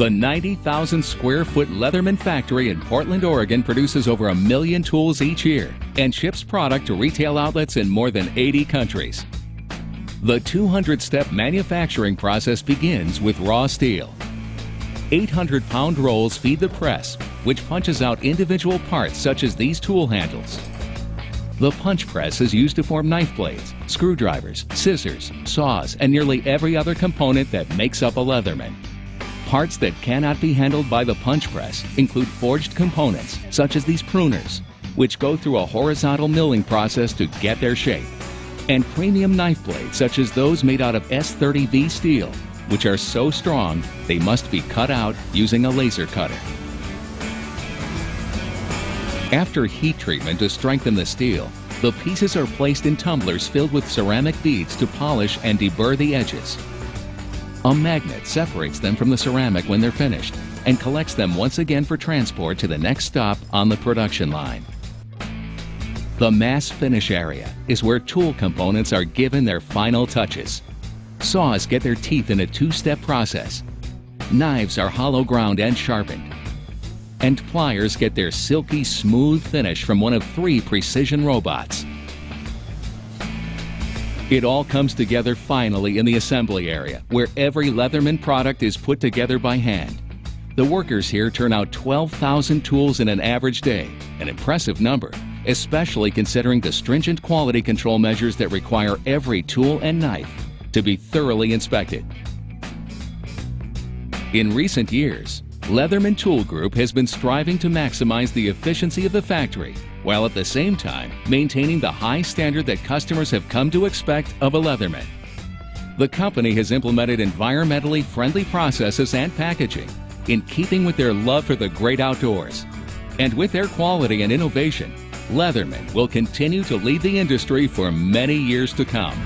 The 90,000 square foot Leatherman factory in Portland, Oregon produces over 1 million tools each year and ships product to retail outlets in more than 80 countries. The 200-step manufacturing process begins with raw steel. 800-pound rolls feed the press, which punches out individual parts such as these tool handles. The punch press is used to form knife blades, screwdrivers, scissors, saws, and nearly every other component that makes up a Leatherman. Parts that cannot be handled by the punch press include forged components, such as these pruners, which go through a horizontal milling process to get their shape, and premium knife blades such as those made out of S30V steel, which are so strong they must be cut out using a laser cutter. After heat treatment to strengthen the steel, the pieces are placed in tumblers filled with ceramic beads to polish and deburr the edges. A magnet separates them from the ceramic when they're finished and collects them once again for transport to the next stop on the production line. The mass finish area is where tool components are given their final touches. Saws get their teeth in a two-step process. Knives are hollow ground and sharpened. And pliers get their silky, smooth finish from one of 3 precision robots. It all comes together finally in the assembly area, where every Leatherman product is put together by hand. The workers here turn out 12,000 tools in an average day, an impressive number, especially considering the stringent quality control measures that require every tool and knife to be thoroughly inspected. In recent years, Leatherman Tool Group has been striving to maximize the efficiency of the factory, while at the same time maintaining the high standard that customers have come to expect of a Leatherman. The company has implemented environmentally friendly processes and packaging in keeping with their love for the great outdoors. And with their quality and innovation, Leatherman will continue to lead the industry for many years to come.